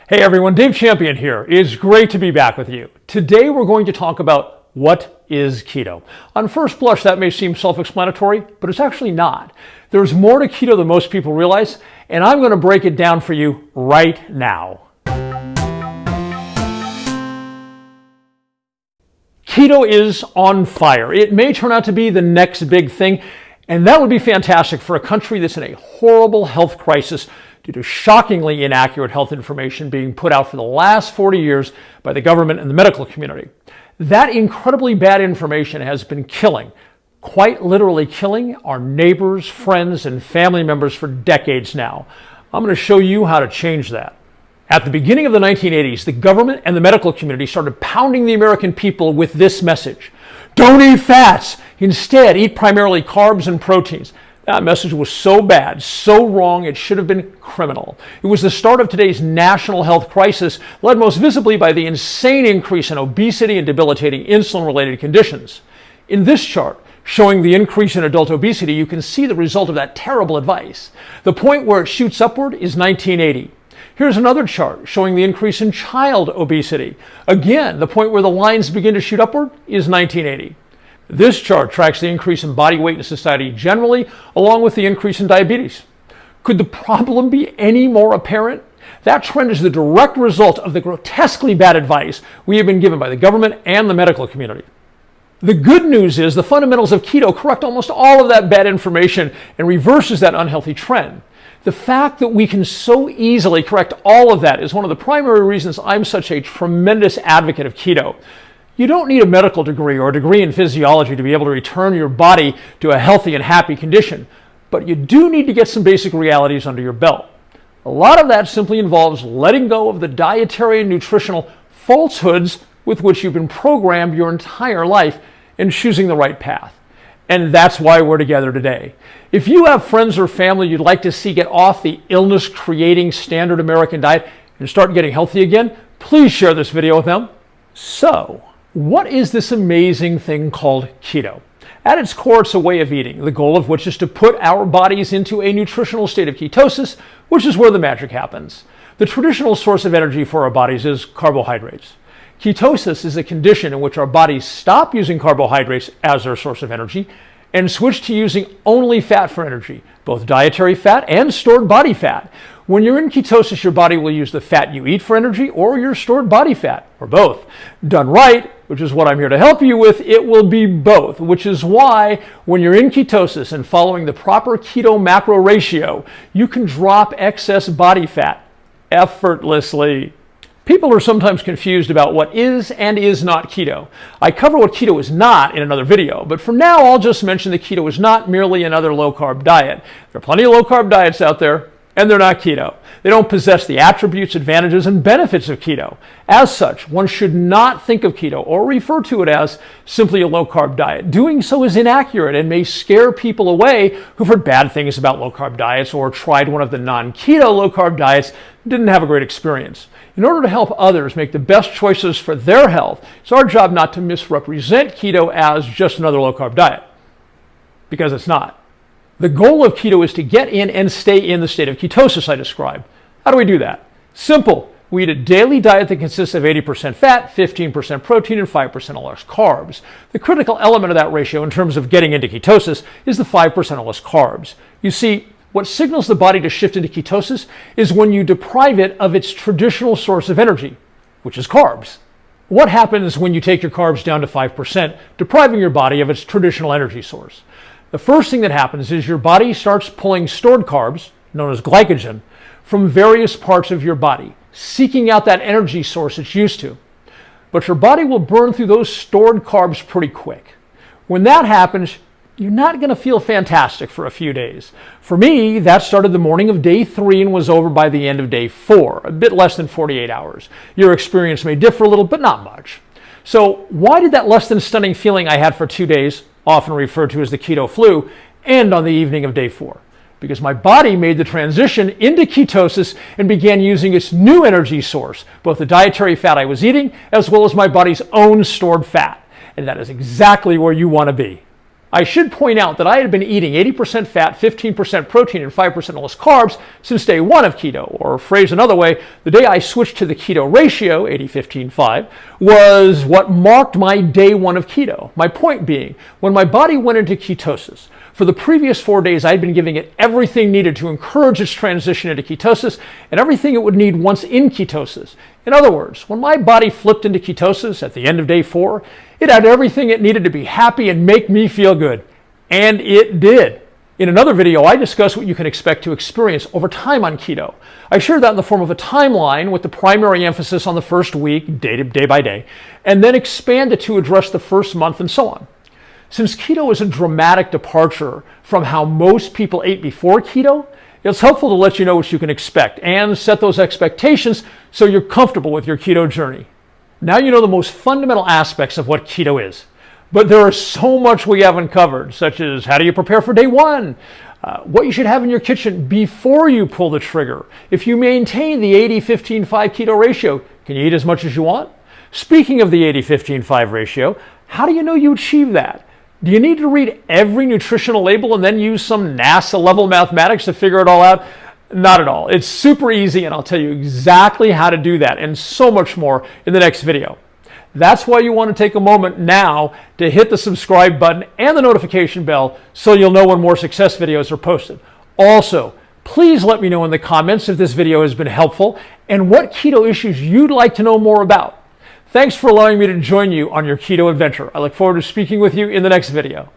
Hey everyone, Dave Champion here. It's great to be back with you. Today we're going to talk about what is keto. On first blush that may seem self-explanatory, but it's actually not. There's more to keto than most people realize, and I'm going to break it down for you right now. Keto is on fire. It may turn out to be the next big thing, and that would be fantastic for a country that's in a horrible health crisis due to shockingly inaccurate health information being put out for the last 40 years by the government and the medical community. That incredibly bad information has been killing, quite literally killing, our neighbors, friends, and family members for decades now. I'm going to show you how to change that. At the beginning of the 1980s, the government and the medical community started pounding the American people with this message: don't eat fats. Instead, eat primarily carbs and proteins. That message was so bad, so wrong, it should have been criminal. It was the start of today's national health crisis, led most visibly by the insane increase in obesity and debilitating insulin-related conditions. In this chart, showing the increase in adult obesity, you can see the result of that terrible advice. The point where it shoots upward is 1980. Here's another chart showing the increase in child obesity. Again, the point where the lines begin to shoot upward is 1980. This chart tracks the increase in body weight in society generally, along with the increase in diabetes. Could the problem be any more apparent? That trend is the direct result of the grotesquely bad advice we have been given by the government and the medical community. The good news is the fundamentals of keto correct almost all of that bad information and reverses that unhealthy trend. The fact that we can so easily correct all of that is one of the primary reasons I'm such a tremendous advocate of keto. You don't need a medical degree or a degree in physiology to be able to return your body to a healthy and happy condition, but you do need to get some basic realities under your belt. A lot of that simply involves letting go of the dietary and nutritional falsehoods with which you've been programmed your entire life and choosing the right path. And that's why we're together today. If you have friends or family you'd like to see get off the illness-creating standard American diet and start getting healthy again, please share this video with them. So, what is this amazing thing called keto? At its core, it's a way of eating, the goal of which is to put our bodies into a nutritional state of ketosis, which is where the magic happens. The traditional source of energy for our bodies is carbohydrates. Ketosis is a condition in which our bodies stop using carbohydrates as their source of energy and switch to using only fat for energy, both dietary fat and stored body fat. When you're in ketosis, your body will use the fat you eat for energy or your stored body fat, or both. Done right, which is what I'm here to help you with, it will be both, which is why when you're in ketosis and following the proper keto macro ratio, you can drop excess body fat effortlessly. People are sometimes confused about what is and is not keto. I cover what keto is not in another video, but for now I'll just mention that keto is not merely another low-carb diet. There are plenty of low-carb diets out there, and they're not keto. They don't possess the attributes, advantages, and benefits of keto. As such, one should not think of keto or refer to it as simply a low-carb diet. Doing so is inaccurate and may scare people away who've heard bad things about low-carb diets or tried one of the non-keto low-carb diets and didn't have a great experience. In order to help others make the best choices for their health, it's our job not to misrepresent keto as just another low-carb diet, because it's not. The goal of keto is to get in and stay in the state of ketosis I described. How do we do that? Simple. We eat a daily diet that consists of 80% fat, 15% protein, and 5% or less carbs. The critical element of that ratio in terms of getting into ketosis is the 5% or less carbs. You see, what signals the body to shift into ketosis is when you deprive it of its traditional source of energy, which is carbs. What happens when you take your carbs down to 5%, depriving your body of its traditional energy source? The first thing that happens is your body starts pulling stored carbs, known as glycogen, from various parts of your body, seeking out that energy source it's used to. But your body will burn through those stored carbs pretty quick. When that happens, you're not going to feel fantastic for a few days. For me, that started the morning of day 3 and was over by the end of day 4, a bit less than 48 hours. Your experience may differ a little, but not much. So why did that less than stunning feeling I had for 2 days, often referred to as the keto flu, end on the evening of day 4? Because my body made the transition into ketosis and began using its new energy source, both the dietary fat I was eating, as well as my body's own stored fat. And that is exactly where you want to be. I should point out that I had been eating 80% fat, 15% protein, and 5% less carbs since day one of keto, or phrased another way, the day I switched to the keto ratio, 80-15-5, was what marked my day one of keto. My point being, when my body went into ketosis, for the previous 4 days, I'd been giving it everything needed to encourage its transition into ketosis and everything it would need once in ketosis. In other words, when my body flipped into ketosis at the end of day 4, it had everything it needed to be happy and make me feel good. And it did. In another video, I discuss what you can expect to experience over time on keto. I shared that in the form of a timeline with the primary emphasis on the first week, day by day, and then expanded to address the first month and so on. Since keto is a dramatic departure from how most people ate before keto, it's helpful to let you know what you can expect and set those expectations so you're comfortable with your keto journey. Now you know the most fundamental aspects of what keto is. But there is so much we haven't covered, such as how do you prepare for day one, what you should have in your kitchen before you pull the trigger. If you maintain the 80-15-5 keto ratio, can you eat as much as you want? Speaking of the 80-15-5 ratio, how do you know you achieve that? Do you need to read every nutritional label and then use some NASA-level mathematics to figure it all out? Not at all. It's super easy, and I'll tell you exactly how to do that and so much more in the next video. That's why you want to take a moment now to hit the subscribe button and the notification bell so you'll know when more success videos are posted. Also, please let me know in the comments if this video has been helpful and what keto issues you'd like to know more about. Thanks for allowing me to join you on your keto adventure. I look forward to speaking with you in the next video.